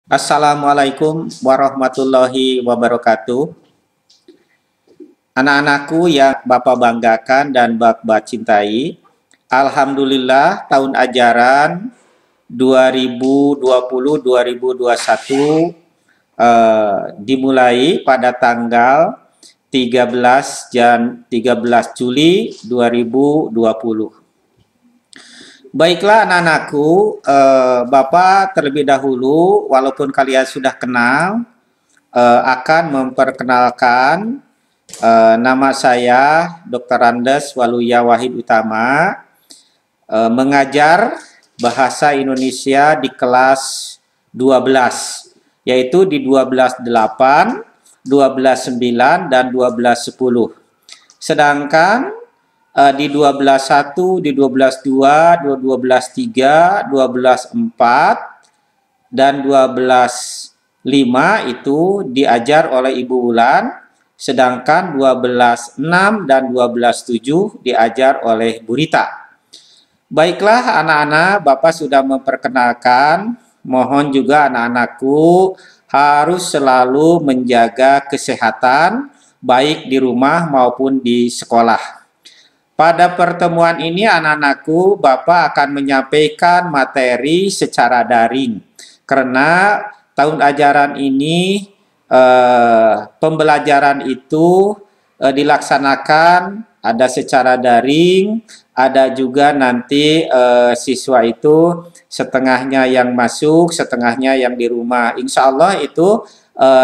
Assalamualaikum warahmatullahi wabarakatuh. Anak-anakku yang Bapak banggakan dan Bapak cintai, Alhamdulillah tahun ajaran 2020-2021 dimulai pada tanggal 13 Juli 2020. Baiklah anak-anakku, Bapak terlebih dahulu, walaupun kalian sudah kenal, akan memperkenalkan nama saya Dr. Andes Waluya Wahid Utama, mengajar Bahasa Indonesia di kelas 12, yaitu di 12.8, 12.9, dan 12.10. Sedangkan di 12.1, di 12.2, 12.3, 12.4, dan 12.5 itu diajar oleh Ibu Wulan, sedangkan 12.6 dan 12.7 diajar oleh Bu Rita. Baiklah anak-anak, Bapak sudah memperkenalkan, mohon juga anak-anakku harus selalu menjaga kesehatan, baik di rumah maupun di sekolah. Pada pertemuan ini anak-anakku, Bapak akan menyampaikan materi secara daring. Karena tahun ajaran ini pembelajaran itu dilaksanakan ada secara daring, ada juga nanti siswa itu setengahnya yang masuk, setengahnya yang di rumah. Insya Allah itu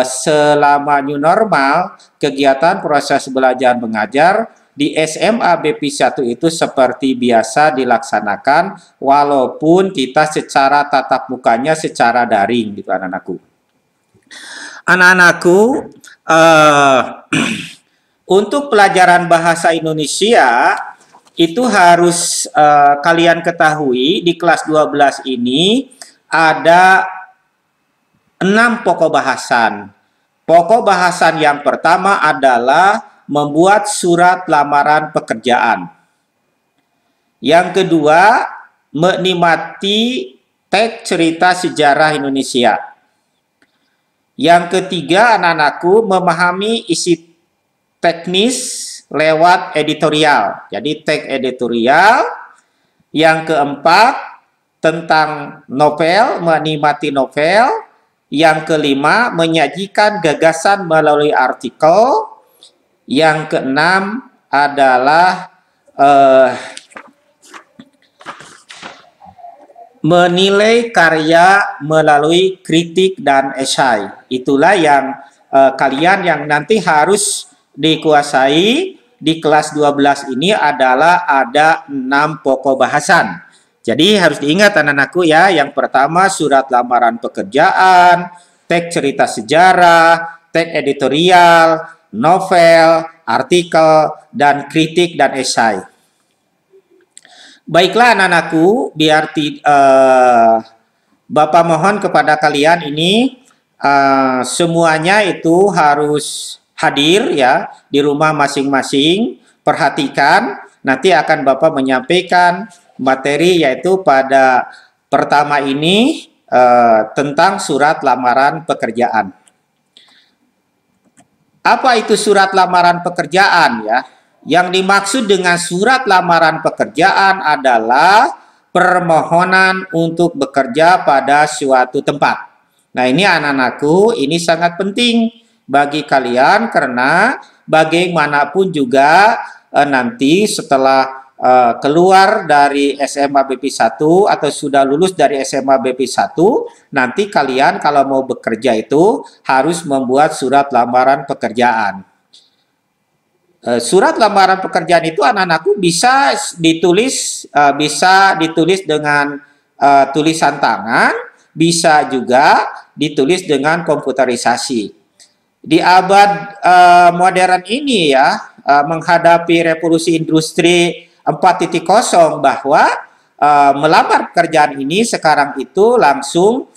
selama new normal, kegiatan proses belajar mengajar di SMA BP 1 itu seperti biasa dilaksanakan, walaupun kita secara tatap mukanya secara daring gitu anak-anakku. Anak-anakku, untuk pelajaran bahasa Indonesia itu harus kalian ketahui di kelas 12 ini ada 6 pokok bahasan. Pokok bahasan yang pertama adalah membuat surat lamaran pekerjaan. Yang kedua, menikmati teks cerita sejarah Indonesia. Yang ketiga, anak-anakku memahami isi teknis lewat editorial. Jadi teks editorial. Yang keempat, tentang novel, menikmati novel. Yang kelima, menyajikan gagasan melalui artikel. Yang keenam adalah menilai karya melalui kritik dan esai. Itulah yang kalian yang nanti harus dikuasai di kelas 12 ini adalah ada 6 pokok bahasan. Jadi harus diingat anak-anakku ya, yang pertama surat lamaran pekerjaan, teks cerita sejarah, teks editorial, novel, artikel, dan kritik dan esai. Baiklah anak-anakku, biar Bapak mohon kepada kalian ini semuanya itu harus hadir ya di rumah masing-masing. Perhatikan, nanti akan Bapak menyampaikan materi yaitu pada pertama ini tentang surat lamaran pekerjaan. Apa itu surat lamaran pekerjaan ya? Yang dimaksud dengan surat lamaran pekerjaan adalah permohonan untuk bekerja pada suatu tempat. Nah ini anak-anakku, ini sangat penting bagi kalian karena bagaimanapun juga nanti setelah keluar dari SMA BP 1 atau sudah lulus dari SMA BP 1, nanti kalian kalau mau bekerja itu harus membuat surat lamaran pekerjaan. Surat lamaran pekerjaan itu anak-anakku bisa ditulis dengan tulisan tangan, bisa juga ditulis dengan komputerisasi. Di abad modern ini ya, menghadapi revolusi industri 4.0 bahwa melamar pekerjaan ini sekarang itu langsung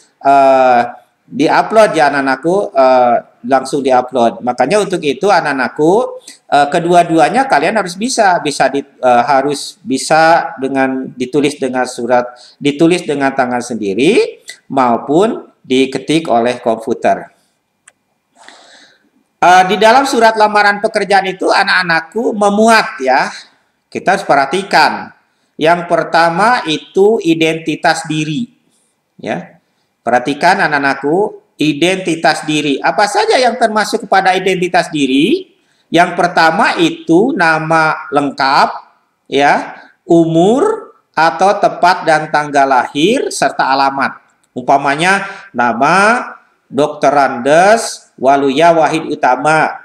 diupload ya anak-anakku, langsung diupload. Makanya untuk itu anak-anakku kedua-duanya kalian harus harus bisa dengan ditulis dengan tangan sendiri maupun diketik oleh komputer. Di dalam surat lamaran pekerjaan itu anak-anakku memuat ya, kita harus perhatikan. Yang pertama itu identitas diri. Ya, perhatikan anak-anakku, identitas diri. Apa saja yang termasuk kepada identitas diri? Yang pertama itu nama lengkap, ya, umur atau tempat dan tanggal lahir serta alamat. Umpamanya nama Dr. Randes Waluya Wahid Utama,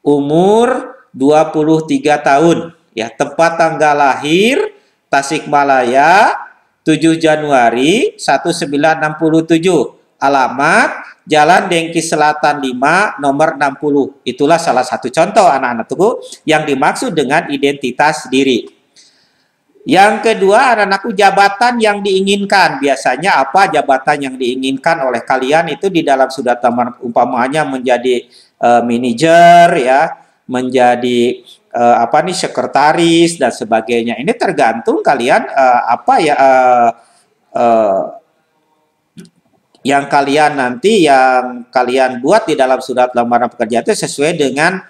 umur 23 tahun, ya, tempat tanggal lahir Tasikmalaya 7 Januari 1967, alamat Jalan Dengki Selatan 5 nomor 60. Itulah salah satu contoh anak-anakku yang dimaksud dengan identitas diri. Yang kedua, anak-anakku, jabatan yang diinginkan. Biasanya apa jabatan yang diinginkan oleh kalian itu di dalam surat lamaran, umpamanya menjadi manajer, ya, menjadi sekretaris dan sebagainya. Ini tergantung kalian yang kalian buat di dalam surat lamaran pekerjaan itu sesuai dengan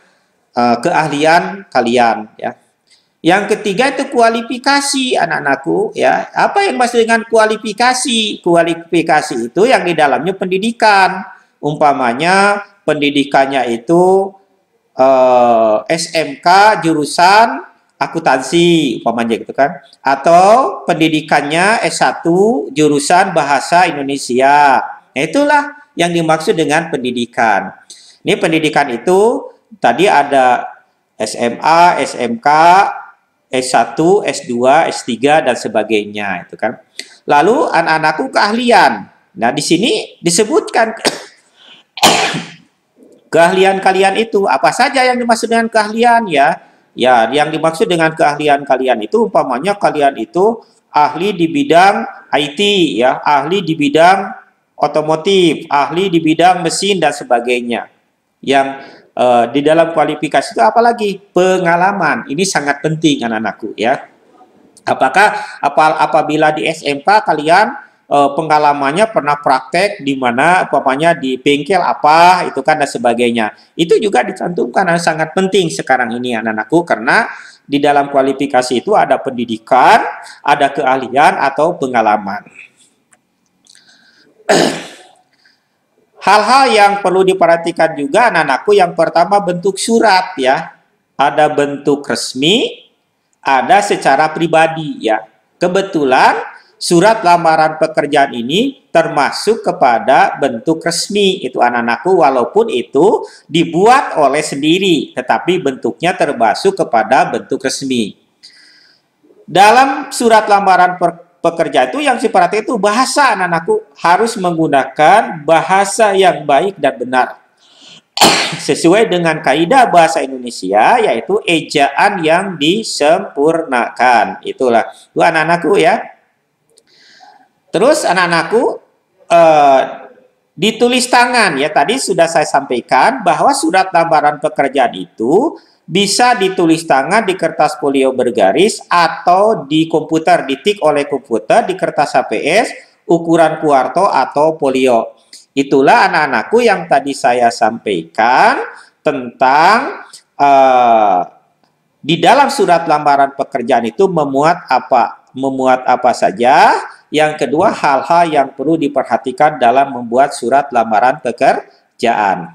keahlian kalian, ya. Yang ketiga itu kualifikasi anak-anakku, ya. Apa yang maksud dengan kualifikasi? Kualifikasi itu yang di dalamnya pendidikan. Umpamanya pendidikannya itu SMK jurusan akuntansi, umpamanya gitu kan. Atau pendidikannya S1 jurusan bahasa Indonesia. Nah, itulah yang dimaksud dengan pendidikan. Ini pendidikan itu tadi ada SMA, SMK, S1, S2, S3 dan sebagainya itu kan. Lalu anak-anakku keahlian. Nah, di sini disebutkan keahlian kalian itu apa saja yang dimaksud dengan keahlian, ya. Ya, yang dimaksud dengan keahlian kalian itu umpamanya kalian itu ahli di bidang IT, ya, ahli di bidang otomotif, ahli di bidang mesin dan sebagainya. Yang di dalam kualifikasi itu apalagi pengalaman. Ini sangat penting anak-anakku, ya. Apabila di SMK kalian pengalamannya pernah praktek di mana umpamanya di bengkel apa itu kan dan sebagainya. Itu juga dicantumkan, sangat penting sekarang ini anak-anakku, karena di dalam kualifikasi itu ada pendidikan, ada keahlian atau pengalaman. Hal-hal yang perlu diperhatikan juga anak-anakku, yang pertama bentuk surat, ya. Ada bentuk resmi, ada secara pribadi, ya. Kebetulan surat lamaran pekerjaan ini termasuk kepada bentuk resmi itu anak-anakku, walaupun itu dibuat oleh sendiri, tetapi bentuknya termasuk kepada bentuk resmi. Dalam surat lamaran pekerja itu yang diperhatikan itu bahasa, anak-anakku, harus menggunakan bahasa yang baik dan benar sesuai dengan kaidah bahasa Indonesia, yaitu ejaan yang disempurnakan. Itulah itu anak-anakku, ya. Terus anak-anakku, ditulis tangan, ya. Tadi sudah saya sampaikan bahwa surat lamaran pekerjaan itu bisa ditulis tangan di kertas folio bergaris atau di komputer, ditik oleh komputer di kertas HPS, ukuran kuarto atau folio. Itulah anak-anakku yang tadi saya sampaikan tentang di dalam surat lamaran pekerjaan itu memuat apa saja. Yang kedua, hal-hal yang perlu diperhatikan dalam membuat surat lamaran pekerjaan.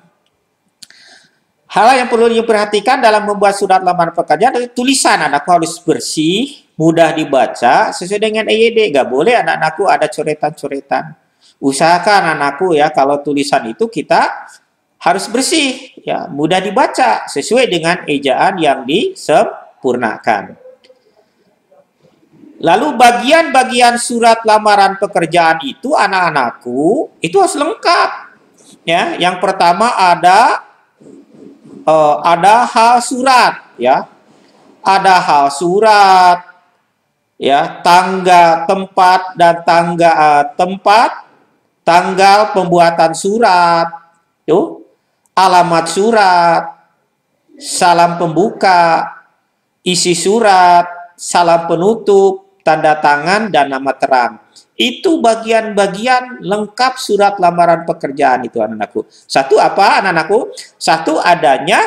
Hal yang perlu diperhatikan dalam membuat surat lamaran pekerjaan adalah tulisan anakku harus bersih, mudah dibaca, sesuai dengan EYD. Gak boleh anak-anakku ada coretan-coretan. Usahakan anakku, ya, kalau tulisan itu kita harus bersih, ya, mudah dibaca, sesuai dengan ejaan yang disempurnakan. Lalu bagian-bagian surat lamaran pekerjaan itu anak-anakku itu harus lengkap, ya. Yang pertama ada hal surat, ya. Ada hal surat, ya, tempat dan tanggal pembuatan surat, tuh, alamat surat, salam pembuka, isi surat, salam penutup, tanda tangan dan nama terang. Itu bagian-bagian lengkap surat lamaran pekerjaan itu anak-anakku. Satu apa anak-anakku? Satu adanya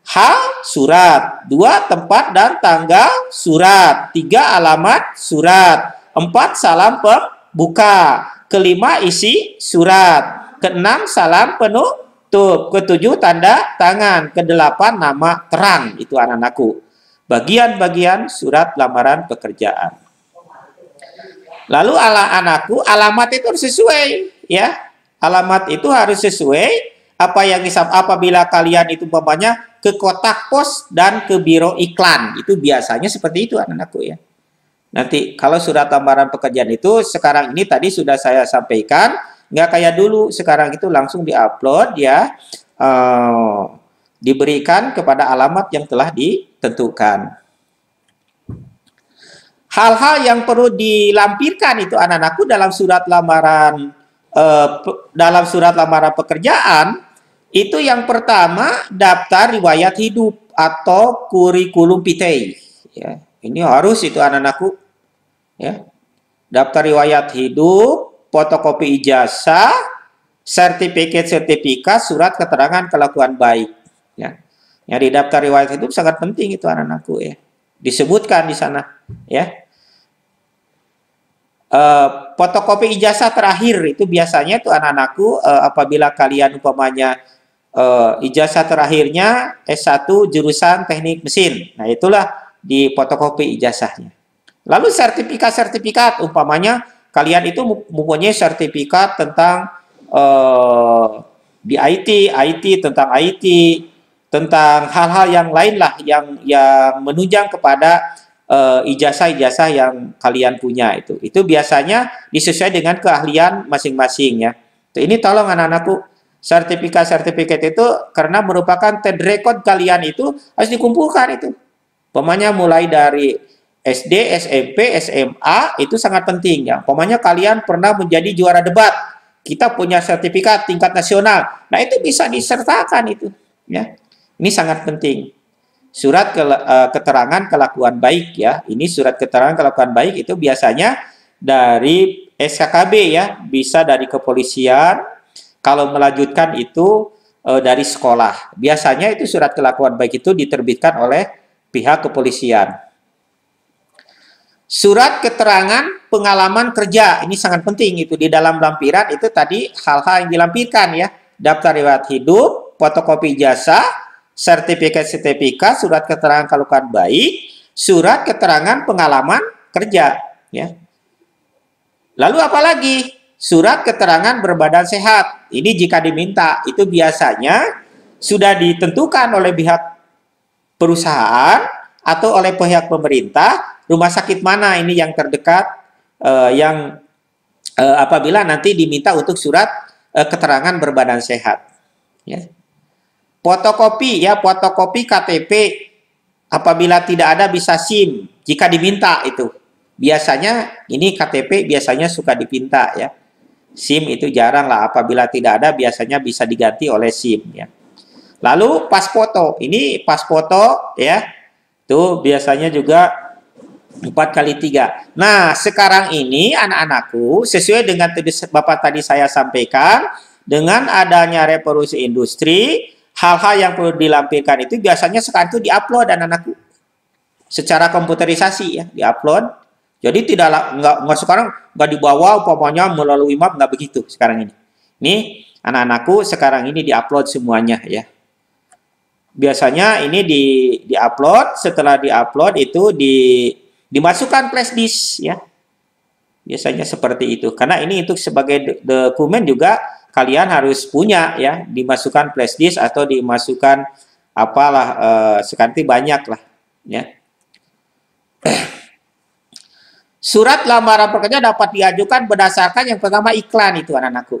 hal surat, dua tempat dan tanggal surat, tiga alamat surat, empat salam pembuka, kelima isi surat, keenam salam penutup, ketujuh tanda tangan, kedelapan nama terang. Itu anak-anakku. Bagian-bagian surat lamaran pekerjaan. Lalu anakku, alamat itu harus sesuai, ya. Alamat itu harus sesuai apa yang apabila kalian itu umpamanya ke kotak pos dan ke biro iklan, itu biasanya seperti itu anak-anakku ya. Nanti kalau surat lamaran pekerjaan itu sekarang ini tadi sudah saya sampaikan, nggak kayak dulu, sekarang itu langsung diupload ya, diberikan kepada alamat yang telah ditentukan. Hal-hal yang perlu dilampirkan itu anak-anakku dalam surat lamaran pekerjaan itu yang pertama daftar riwayat hidup atau kurikulum vitae. Ya, ini harus itu anak-anakku. Ya, daftar riwayat hidup, fotokopi ijazah, sertifikat, surat keterangan kelakuan baik. Ya, yang di daftar riwayat hidup sangat penting itu anak-anakku ya. Disebutkan di sana ya. Fotokopi ijazah terakhir itu biasanya tuh anak-anakku apabila kalian umpamanya ijazah terakhirnya S1 jurusan teknik mesin. Nah, itulah di fotokopi ijazahnya. Lalu sertifikat umpamanya kalian itu mempunyai sertifikat tentang di IT tentang hal-hal yang lain lah yang menunjang kepada ijazah-ijazah yang kalian punya itu biasanya disesuaikan dengan keahlian masing-masing ya. Ini tolong anak-anakku, sertifikat itu karena merupakan third record kalian itu harus dikumpulkan itu. Pokoknya mulai dari SD, SMP, SMA itu sangat penting ya. Pokoknya kalian pernah menjadi juara debat, kita punya sertifikat tingkat nasional. Nah, itu bisa disertakan itu ya. Ini sangat penting. Surat keterangan kelakuan baik ya. Ini surat keterangan kelakuan baik itu biasanya dari SKKB ya, bisa dari kepolisian. Kalau melanjutkan itu dari sekolah. Biasanya itu surat kelakuan baik itu diterbitkan oleh pihak kepolisian. Surat keterangan pengalaman kerja ini sangat penting itu di dalam lampiran itu tadi hal-hal yang dilampirkan ya. Daftar riwayat hidup, fotokopi ijazah, sertifikat, surat keterangan kelakuan baik, surat keterangan pengalaman kerja, ya. Lalu apalagi? Surat keterangan berbadan sehat. Ini jika diminta, itu biasanya sudah ditentukan oleh pihak perusahaan atau oleh pihak pemerintah, rumah sakit mana ini yang terdekat, apabila nanti diminta untuk surat keterangan berbadan sehat, ya. Fotokopi ya, fotokopi KTP apabila tidak ada bisa SIM jika diminta itu. Biasanya ini KTP biasanya suka dipinta ya. SIM itu jarang lah, apabila tidak ada biasanya bisa diganti oleh SIM ya. Lalu pas foto, ini pas foto ya. Tuh biasanya juga 4x3. Nah, sekarang ini anak-anakku sesuai dengan Bapak tadi saya sampaikan, dengan adanya revolusi industri, hal-hal yang perlu dilampirkan itu biasanya sekarang itu diupload anak-anakku secara komputerisasi ya, diupload. Jadi nggak sekarang nggak dibawa umpamanya melalui map, nggak begitu sekarang ini. Ini anak-anakku sekarang ini diupload semuanya ya. Biasanya ini diupload, setelah diupload itu dimasukkan flash disk ya. Biasanya seperti itu. Karena ini untuk sebagai dokumen juga kalian harus punya ya, dimasukkan flash disk atau dimasukkan apalah sekarang banyak lah ya. Surat lamaran pekerjaan dapat diajukan berdasarkan yang pertama iklan itu anak-anakku.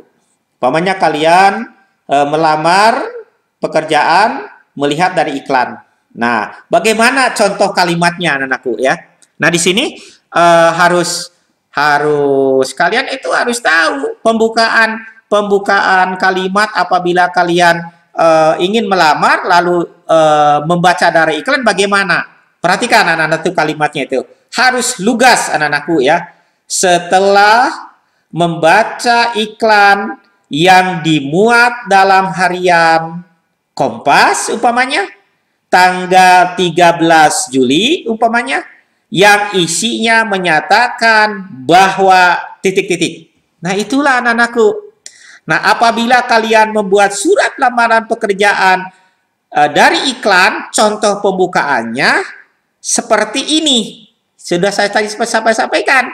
Umpamanya kalian melamar pekerjaan melihat dari iklan. Nah, bagaimana contoh kalimatnya anak-anakku ya? Nah, di sini harus kalian itu harus tahu pembukaan kalimat apabila kalian ingin melamar lalu membaca dari iklan bagaimana? Perhatikan anak-anak itu kalimatnya itu harus lugas anak-anakku ya. setelah membaca iklan yang dimuat dalam harian Kompas umpamanya tanggal 13 Juli umpamanya yang isinya menyatakan bahwa titik-titik. Nah, itulah anak-anakku. Nah, apabila kalian membuat surat lamaran pekerjaan dari iklan, contoh pembukaannya seperti ini. Sudah saya tadi sampaikan.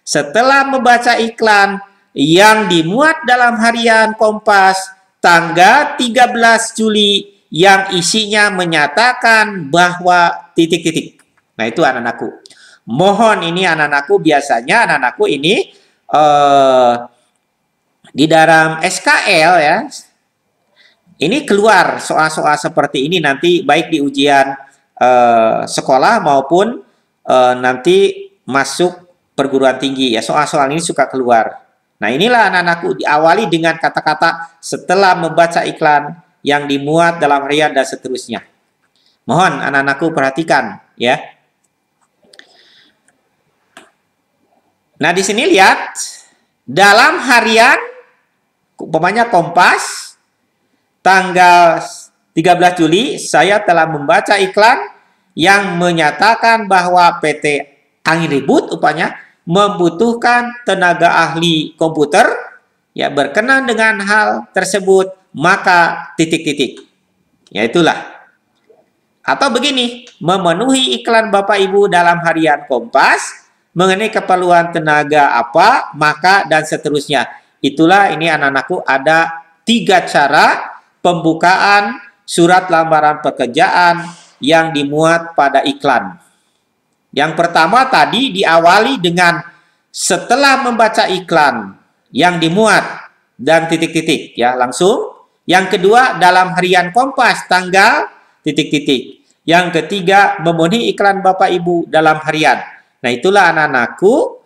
Setelah membaca iklan yang dimuat dalam harian Kompas tanggal 13 Juli yang isinya menyatakan bahwa titik-titik. Nah, itu anak-anakku. Mohon ini anak-anakku, biasanya anak-anakku ini di dalam SKL ya, ini keluar soal-soal seperti ini nanti baik di ujian sekolah maupun nanti masuk perguruan tinggi ya, soal-soal ini suka keluar. Nah, inilah anak-anakku, diawali dengan kata-kata setelah membaca iklan yang dimuat dalam harian dan seterusnya. Mohon anak-anakku perhatikan ya. Nah, di sini lihat dalam harian umpamanya Kompas tanggal 13 Juli saya telah membaca iklan yang menyatakan bahwa PT Angin Ribut umpamanya membutuhkan tenaga ahli komputer ya, berkenan dengan hal tersebut maka titik-titik. Ya, itulah. Atau begini, memenuhi iklan Bapak Ibu dalam harian Kompas mengenai keperluan tenaga apa, maka dan seterusnya. Itulah, ini anak-anakku ada 3 cara pembukaan surat lamaran pekerjaan yang dimuat pada iklan. Yang pertama tadi diawali dengan setelah membaca iklan yang dimuat dan titik-titik ya, langsung. Yang kedua dalam harian Kompas tanggal titik-titik. Yang ketiga memenuhi iklan Bapak Ibu dalam harian. Nah, itulah anak-anakku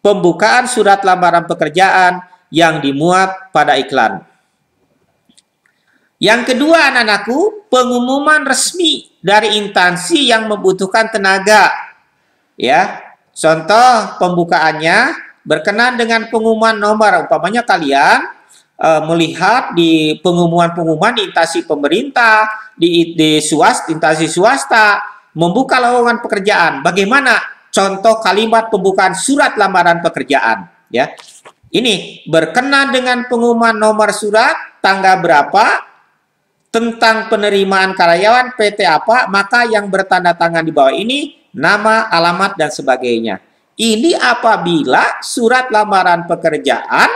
pembukaan surat lamaran pekerjaan yang dimuat pada iklan. Yang kedua anak-anakku, pengumuman resmi dari instansi yang membutuhkan tenaga. Ya, contoh pembukaannya berkenan dengan pengumuman nomor, umpamanya kalian melihat di pengumuman-pengumuman di instansi pemerintah, di instansi swasta membuka lowongan pekerjaan. Bagaimana contoh kalimat pembukaan surat lamaran pekerjaan? Ya, ini berkenan dengan pengumuman nomor surat tanggal berapa tentang penerimaan karyawan PT apa, maka yang bertanda tangan di bawah ini nama, alamat, dan sebagainya. Ini apabila surat lamaran pekerjaan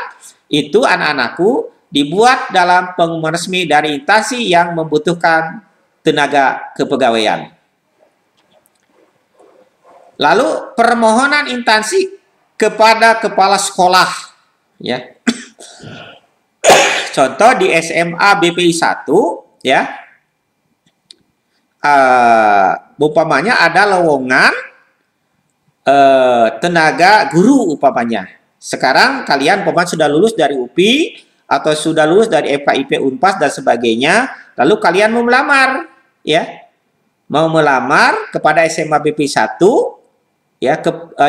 itu anak-anakku dibuat dalam pengumuman resmi dari instansi yang membutuhkan tenaga kepegawaian. Lalu permohonan instansi kepada kepala sekolah ya. Contoh di SMA BPI 1 ya, umpamanya ada lowongan tenaga guru umpamanya. Sekarang kalian umpamanya sudah lulus dari UPI atau sudah lulus dari FKIP Unpas dan sebagainya, lalu kalian mau melamar ya, mau melamar kepada SMA BPI 1 ya,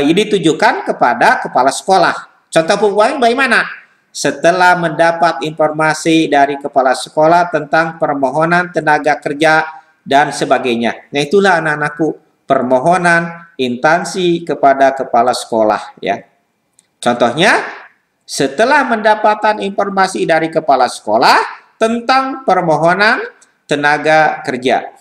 ini ditujukan kepada kepala sekolah. Contoh pembukaan bagaimana? Setelah mendapat informasi dari kepala sekolah tentang permohonan tenaga kerja dan sebagainya. Nah, itulah anak-anakku permohonan instansi kepada kepala sekolah ya. Contohnya, setelah mendapatkan informasi dari kepala sekolah tentang permohonan tenaga kerja.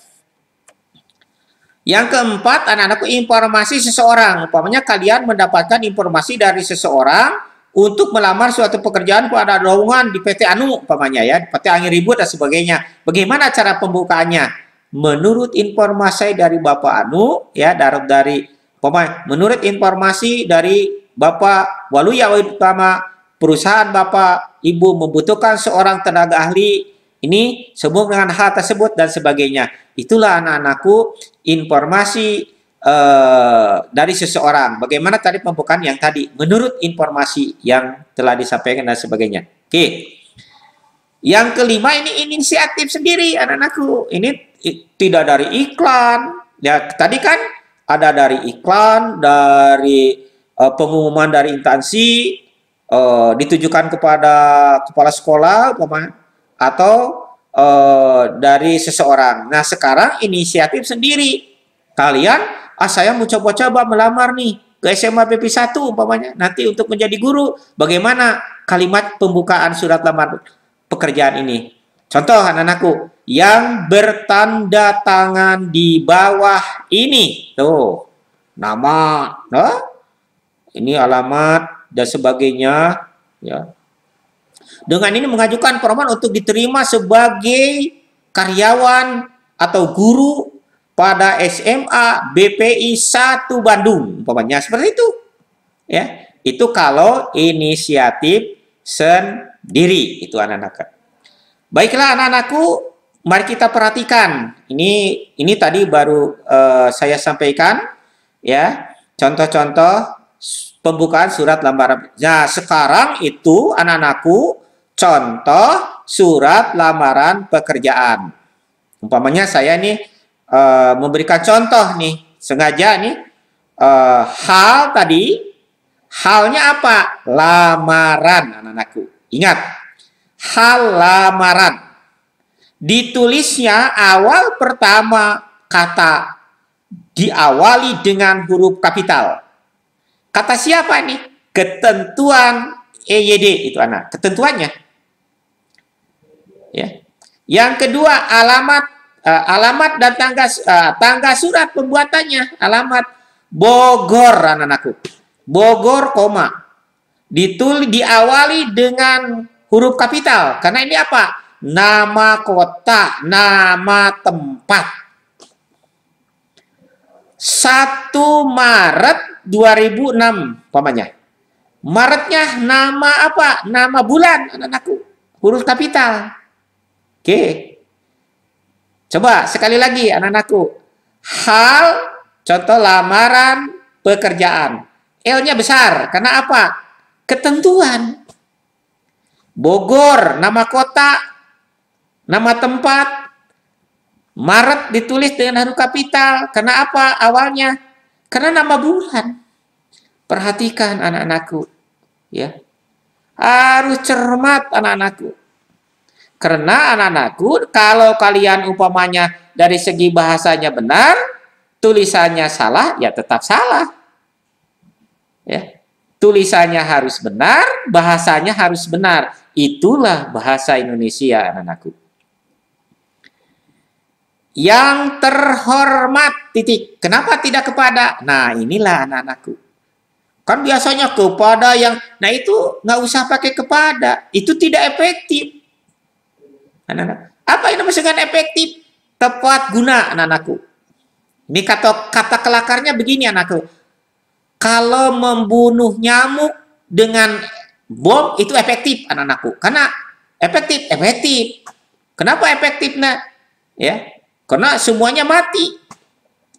Yang keempat, anak-anakku informasi seseorang. Umpamanya kalian mendapatkan informasi dari seseorang untuk melamar suatu pekerjaan pada lowongan di PT Anu umpamanya ya, PT Angin Ribut dan sebagainya. Bagaimana cara pembukaannya? Menurut informasi dari Bapak Anu ya, menurut informasi dari Bapak Waluya Utama, perusahaan Bapak Ibu membutuhkan seorang tenaga ahli ini sehubung dengan hal tersebut dan sebagainya. Itulah anak-anakku informasi dari seseorang. Bagaimana tadi pembukaan yang tadi menurut informasi yang telah disampaikan dan sebagainya. Oke. Yang kelima ini inisiatif sendiri anak-anakku. Ini tidak dari iklan. Ya, tadi kan ada dari iklan, dari pengumuman dari instansi ditujukan kepada kepala sekolah umpamanya, atau dari seseorang. Nah, sekarang inisiatif sendiri. Kalian, saya mau coba-coba melamar nih ke SMA PP 1 umpamanya, nanti untuk menjadi guru. Bagaimana kalimat pembukaan surat lamar pekerjaan ini? Contoh anak-anakku, yang bertanda tangan di bawah ini. Tuh, nama, ini alamat dan sebagainya, ya. Dengan ini mengajukan permohonan untuk diterima sebagai karyawan atau guru pada SMA BPI 1 Bandung, umpamanya seperti itu. Ya, itu kalau inisiatif sendiri, itu anak-anak. Baiklah anak-anakku, mari kita perhatikan. Ini tadi baru saya sampaikan, ya, contoh-contoh pembukaan surat lamaran. Nah, sekarang itu anak-anakku contoh surat lamaran pekerjaan. Umpamanya saya nih memberikan contoh nih, sengaja nih hal tadi, halnya apa? Lamaran, anak-anakku. Ingat, hal lamaran. Ditulisnya awal pertama kata diawali dengan huruf kapital. Kata siapa nih? Ketentuan EYD itu anak, ketentuannya. Ya. Yang kedua, alamat dan tangga surat pembuatannya, alamat Bogor, anak-anakku. Bogor, koma. Diawali dengan huruf kapital. Karena ini apa? Nama kota, nama tempat. 1 Maret 2006, umpamanya. Maretnya nama apa? Nama bulan, anak-anakku. Huruf kapital. Oke. Coba sekali lagi anak-anakku. Hal, contoh lamaran pekerjaan. L-nya besar. Karena apa? Ketentuan. Bogor, nama kota, nama tempat. Maret ditulis dengan huruf kapital. Karena apa awalnya? Karena nama bulan. Perhatikan anak-anakku. Ya. Harus cermat anak-anakku. Karena anak-anakku, kalau kalian umpamanya dari segi bahasanya benar, tulisannya salah, ya tetap salah. Ya. Tulisannya harus benar, bahasanya harus benar. Itulah bahasa Indonesia, anak-anakku. Yang terhormat, titik. Kenapa tidak kepada? Nah, inilah anak-anakku. Kan biasanya kepada yang, nah itu nggak usah pakai kepada. Itu tidak efektif. Anak-anak. Apa yang maksudnya efektif? Tepat guna, anak-anakku. Ini kata kelakarnya begini, anakku. Kalau membunuh nyamuk dengan bom itu efektif, anak-anakku. Karena efektif. Kenapa efektif, nak? Ya, karena semuanya mati.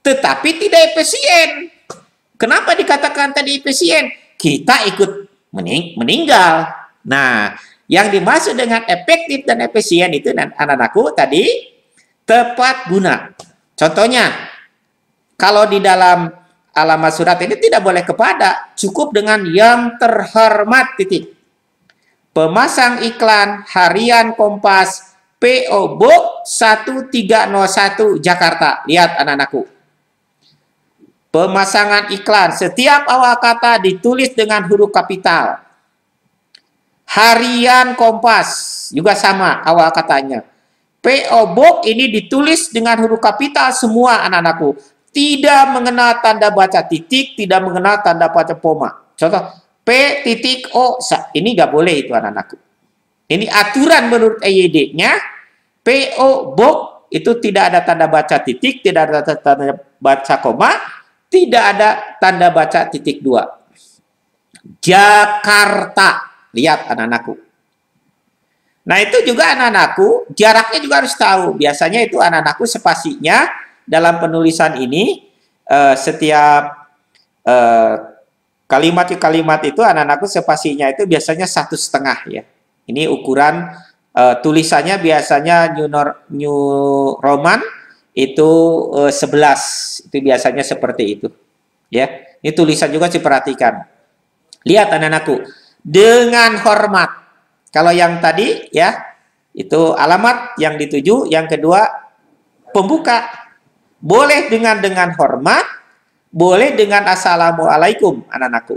Tetapi tidak efisien. Kenapa dikatakan tadi efisien? Kita ikut meninggal. Nah, yang dimaksud dengan efektif dan efisien itu, anak-anakku, tadi tepat guna. Contohnya, kalau di dalam alamat surat ini tidak boleh kepada, cukup dengan yang terhormat, titik. Pemasang iklan harian Kompas PO Box 1301 Jakarta. Lihat anak-anakku. Pemasangan iklan, setiap awal kata ditulis dengan huruf kapital. Harian Kompas juga sama awal katanya. PO Box ini ditulis dengan huruf kapital semua, anak-anakku. Tidak mengenal tanda baca titik, tidak mengenal tanda baca koma. Contoh P.O. Ini nggak boleh itu, anak-anakku. Ini aturan menurut EYD-nya. PO Box itu tidak ada tanda baca titik, tidak ada tanda baca koma, tidak ada tanda baca titik 2. Jakarta. Lihat anak-anakku. Nah itu juga anak-anakku, jaraknya juga harus tahu. Biasanya itu anak-anakku spasinya dalam penulisan ini, setiap kalimat ke kalimat itu anak-anakku spasinya itu biasanya 1,5 ya. Ini ukuran tulisannya biasanya New Roman itu 11. Itu biasanya seperti itu. Ya. Ini tulisan juga diperhatikan. Lihat anak-anakku, dengan hormat. Kalau yang tadi ya, itu alamat yang dituju, yang kedua pembuka. Boleh dengan hormat, boleh dengan assalamualaikum anak-anakku.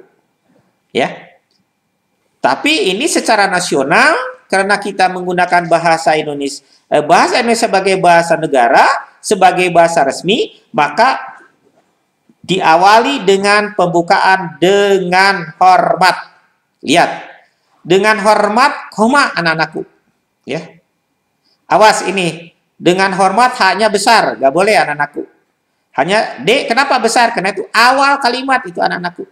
Ya. Tapi ini secara nasional karena kita menggunakan bahasa Indonesia sebagai bahasa negara, sebagai bahasa resmi, maka diawali dengan pembukaan dengan hormat. Lihat, dengan hormat, koma anak-anakku. Ya, awas ini, dengan hormat haknya besar, gak boleh anak-anakku. Hanya D, kenapa besar? Karena itu awal kalimat itu anak-anakku.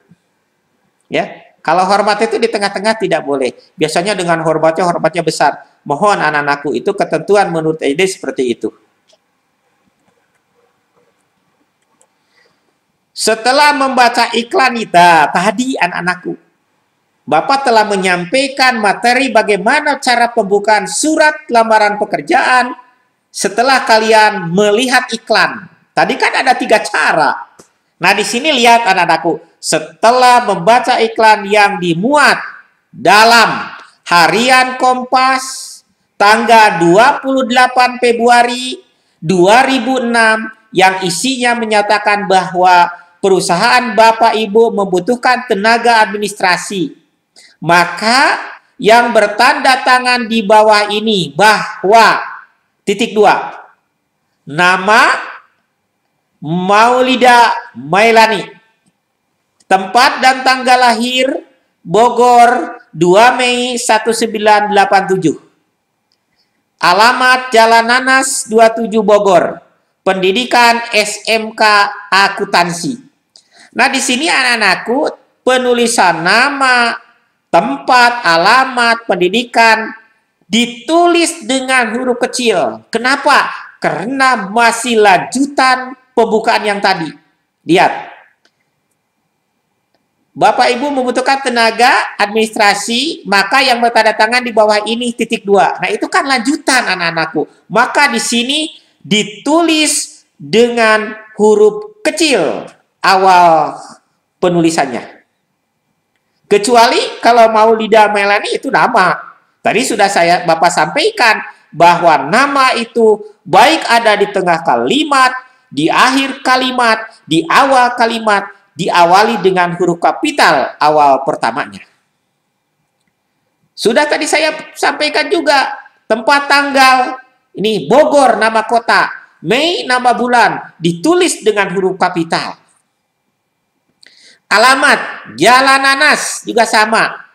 Ya, kalau hormat itu di tengah-tengah tidak boleh. Biasanya dengan hormatnya besar. Mohon anak-anakku, itu ketentuan menurut ID seperti itu. Setelah membaca iklan tadi anak-anakku, Bapak telah menyampaikan materi bagaimana cara pembukaan surat lamaran pekerjaan setelah kalian melihat iklan. Tadi kan ada 3 cara. Nah, di sini lihat anak-anakku, setelah membaca iklan yang dimuat dalam Harian Kompas tanggal 28 Februari 2006 yang isinya menyatakan bahwa perusahaan Bapak Ibu membutuhkan tenaga administrasi. Maka yang bertanda tangan di bawah ini bahwa titik 2 nama Maulida Mailani, tempat dan tanggal lahir Bogor 2 Mei 1987, alamat Jalan Nanas 27 Bogor, pendidikan SMK Akuntansi. Nah, di sini anak-anakku penulisan nama, tempat, alamat, pendidikan ditulis dengan huruf kecil. Kenapa? Karena masih lanjutan pembukaan yang tadi. Lihat. Bapak Ibu membutuhkan tenaga administrasi, maka yang bertanda tangan di bawah ini titik 2. Nah, itu kan lanjutan anak-anakku. Maka di sini ditulis dengan huruf kecil awal penulisannya. Kecuali kalau Maulida Mailani itu nama. Tadi sudah Bapak sampaikan bahwa nama itu baik ada di tengah kalimat, di akhir kalimat, di awal kalimat, diawali dengan huruf kapital awal pertamanya. Sudah tadi saya sampaikan juga tempat tanggal, ini Bogor nama kota, Mei nama bulan, ditulis dengan huruf kapital. Alamat Jalan Nanas juga sama.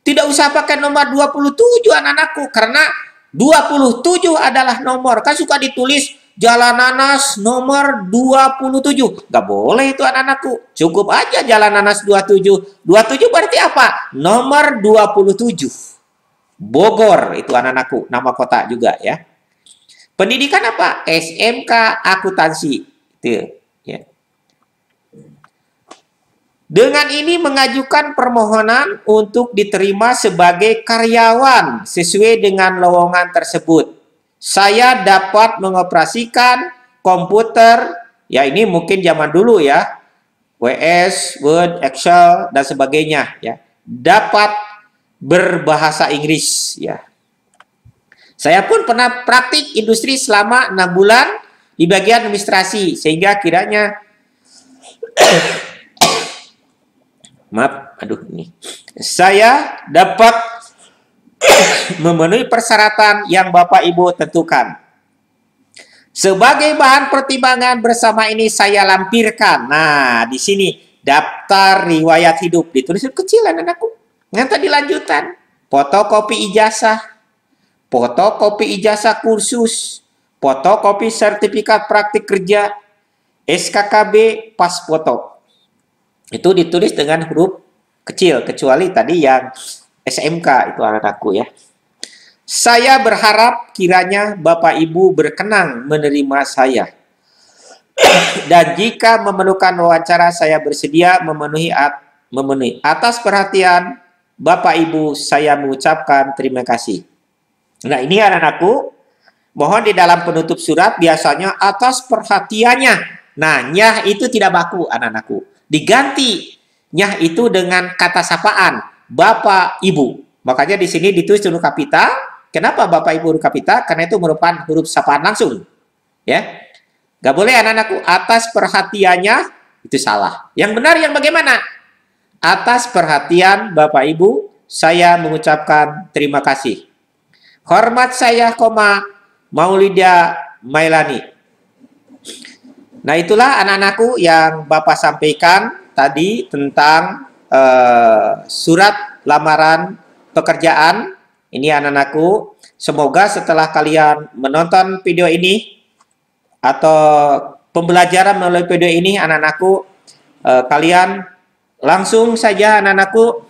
Tidak usah pakai nomor 27 anak-anakku, karena 27 adalah nomor. Kan suka ditulis Jalan Nanas nomor 27. Nggak boleh itu anak-anakku. Cukup aja Jalan Nanas 27. 27 berarti apa? Nomor 27. Bogor itu anak-anakku. Nama kota juga ya. Pendidikan apa? SMK Akuntansi. Itu ya. Dengan ini mengajukan permohonan untuk diterima sebagai karyawan sesuai dengan lowongan tersebut. Saya dapat mengoperasikan komputer, ya ini mungkin zaman dulu ya, WS, Word, Excel, dan sebagainya. Ya. Dapat berbahasa Inggris. Ya. Saya pun pernah praktik industri selama 6 bulan di bagian administrasi, sehingga kiranya maaf, ini. Saya dapat memenuhi persyaratan yang Bapak Ibu tentukan. Sebagai bahan pertimbangan bersama ini saya lampirkan. Nah, di sini daftar riwayat hidup ditulis kecil anak-anakku. Yang tadi lanjutan, fotokopi ijazah kursus, fotokopi sertifikat praktik kerja, SKKB, pas foto. Itu ditulis dengan huruf kecil, kecuali tadi yang SMK itu anak-anakku ya. Saya berharap kiranya Bapak Ibu berkenan menerima saya. Dan jika memerlukan wawancara, saya bersedia memenuhi. Atas perhatian Bapak Ibu, saya mengucapkan terima kasih. Nah, ini anak-anakku, mohon di dalam penutup surat biasanya atas perhatiannya. Nah, nyah itu tidak baku anak-anakku. digantinya itu dengan kata sapaan Bapak Ibu. Makanya di sini ditulis huruf kapital. Kenapa Bapak Ibu huruf kapital? Karena itu merupakan huruf sapaan langsung. Ya, nggak boleh anak-anakku atas perhatiannya, itu salah. Yang benar yang bagaimana? Atas perhatian Bapak Ibu, saya mengucapkan terima kasih. Hormat saya, Maulidia Mailani. Nah, itulah anak-anakku yang Bapak sampaikan tadi tentang surat lamaran pekerjaan. Ini anak-anakku, semoga setelah kalian menonton video ini atau pembelajaran melalui video ini, anak-anakku, kalian langsung saja anak-anakku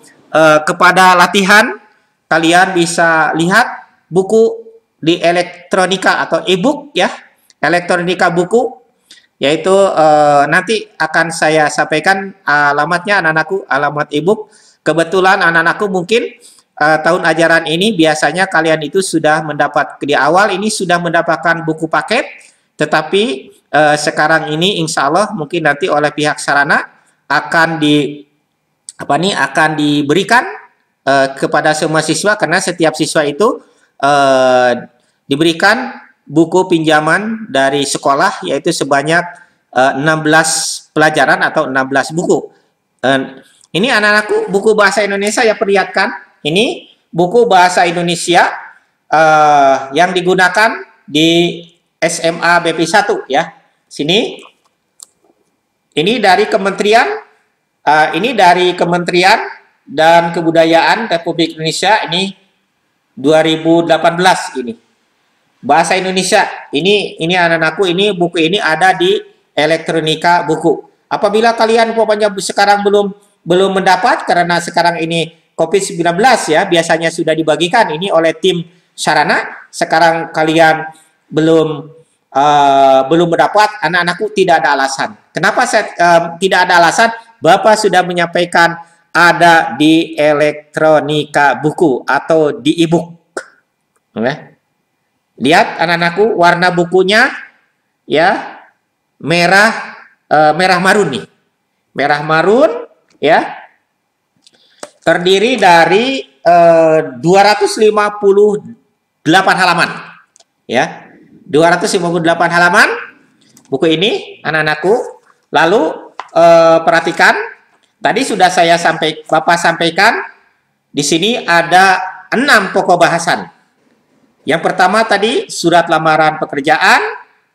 kepada latihan. Kalian bisa lihat buku di elektronika atau e-book ya, elektronika buku, yaitu nanti akan saya sampaikan alamatnya anak-anakku, alamat e-book. Kebetulan anak-anakku mungkin tahun ajaran ini biasanya kalian itu sudah mendapat, di awal ini sudah mendapatkan buku paket, tetapi sekarang ini insya Allah mungkin nanti oleh pihak sarana akan akan diberikan kepada semua siswa, karena setiap siswa itu diberikan buku pinjaman dari sekolah, yaitu sebanyak 16 pelajaran atau 16 buku. Ini anak-anakku buku bahasa Indonesia yang perlihatkan. Ini buku bahasa Indonesia yang digunakan di SMA BP 1 ya. Sini. Ini dari Kementerian dan Kebudayaan Republik Indonesia, ini 2018 ini. Bahasa Indonesia. Ini anak-anakku, ini buku ini ada di elektronika buku. Apabila kalian pokoknya sekarang belum mendapat, karena sekarang ini COVID-19 ya, biasanya sudah dibagikan ini oleh tim sarana. Sekarang kalian belum mendapat, anak-anakku tidak ada alasan. Kenapa saya tidak ada alasan? Bapak sudah menyampaikan ada di elektronika buku atau di e-book. Oke. Lihat anak-anakku, warna bukunya ya merah marun nih. Merah marun ya. Terdiri dari 258 halaman. Ya. 258 halaman buku ini anak-anakku. Lalu perhatikan, tadi sudah Bapak sampaikan di sini ada 6 pokok bahasan. Yang pertama tadi surat lamaran pekerjaan,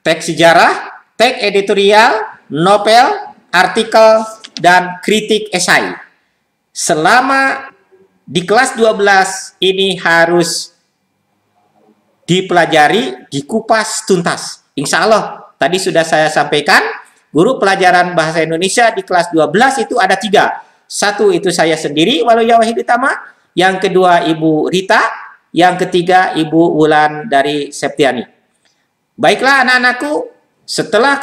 teks sejarah, teks editorial, novel, artikel, dan kritik esai. Selama di kelas 12 ini harus dipelajari, dikupas tuntas. Insya Allah, tadi sudah saya sampaikan, guru pelajaran bahasa Indonesia di kelas 12 itu ada 3. Satu itu saya sendiri, Waluya Wahid Utama. Yang kedua Ibu Rita. Yang ketiga Ibu Wulan dari Septiani. Baiklah anak-anakku, setelah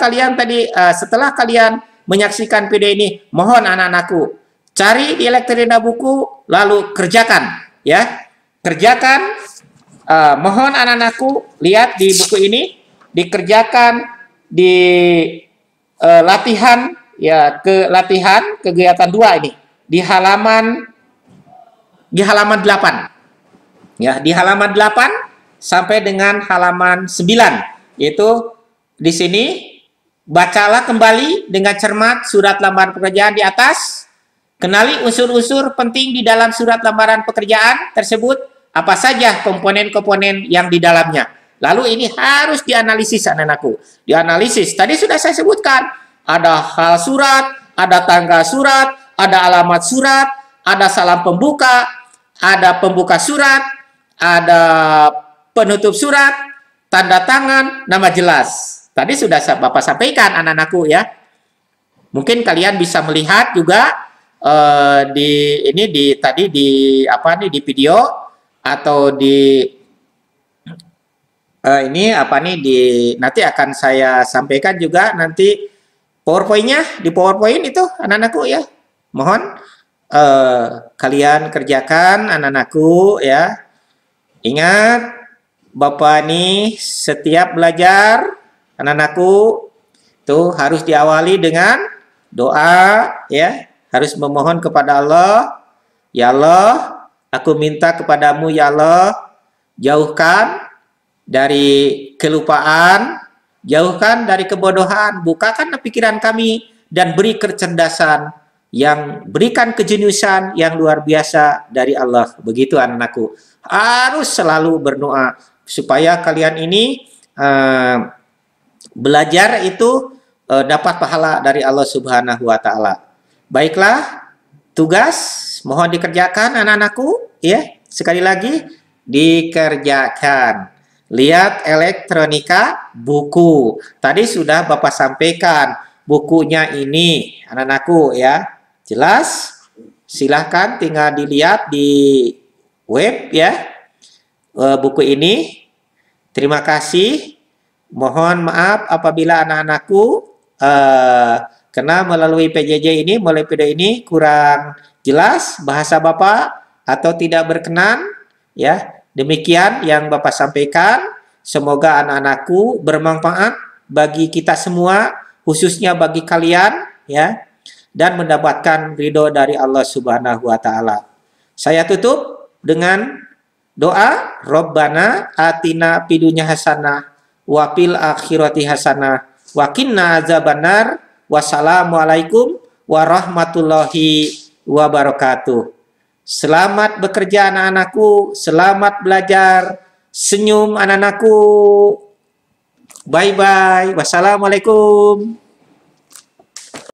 kalian menyaksikan video ini, mohon anak-anakku cari di elektronika buku, lalu kerjakan ya. Kerjakan, mohon anak-anakku lihat di buku ini, dikerjakan di latihan ya, latihan kegiatan 2 ini di halaman 8 ya, di halaman 8 sampai dengan halaman 9, yaitu di sini bacalah kembali dengan cermat surat lamaran pekerjaan di atas. Kenali unsur-unsur penting di dalam surat lamaran pekerjaan tersebut, apa saja komponen-komponen yang di dalamnya. Lalu ini harus dianalisis anak-anakku. Dianalisis. Tadi sudah saya sebutkan, ada hal surat, ada tanggal surat, ada alamat surat, ada salam pembuka, ada pembuka surat, ada penutup surat, tanda tangan, nama jelas. Tadi sudah Bapak sampaikan anak-anakku ya. Mungkin kalian bisa melihat juga di video atau nanti akan saya sampaikan juga nanti PowerPoint-nya di PowerPoint itu anak-anakku ya. Mohon kalian kerjakan anak-anakku ya. Ingat, Bapak nih setiap belajar anak-anakku itu harus diawali dengan doa ya, harus memohon kepada Allah. Ya Allah, aku minta kepadamu ya Allah, jauhkan dari kelupaan, jauhkan dari kebodohan, bukakan pikiran kami dan beri kecerdasan, yang berikan kejeniusan yang luar biasa dari Allah. Begitu anak-anakku. Harus selalu berdoa supaya kalian ini belajar itu dapat pahala dari Allah Subhanahu wa taala. Baiklah, tugas mohon dikerjakan anak-anakku ya. Sekali lagi dikerjakan. Lihat elektronika buku. Tadi sudah Bapak sampaikan bukunya ini anak-anakku ya. Jelas? Silahkan tinggal dilihat di web ya. Buku ini. Terima kasih. Mohon maaf apabila anak-anakku karena melalui PJJ ini, melalui video ini kurang jelas bahasa Bapak atau tidak berkenan ya. Demikian yang Bapak sampaikan. Semoga anak-anakku bermanfaat bagi kita semua, khususnya bagi kalian ya, dan mendapatkan ridho dari Allah Subhanahu wa taala. Saya tutup dengan doa, Rabbana atina fidunya hasanah wa fil akhirati hasanah wa qina azabannar. Wassalamualaikum warahmatullahi wabarakatuh. Selamat bekerja anak-anakku, selamat belajar. Senyum anak-anakku. Bye-bye. Wassalamualaikum.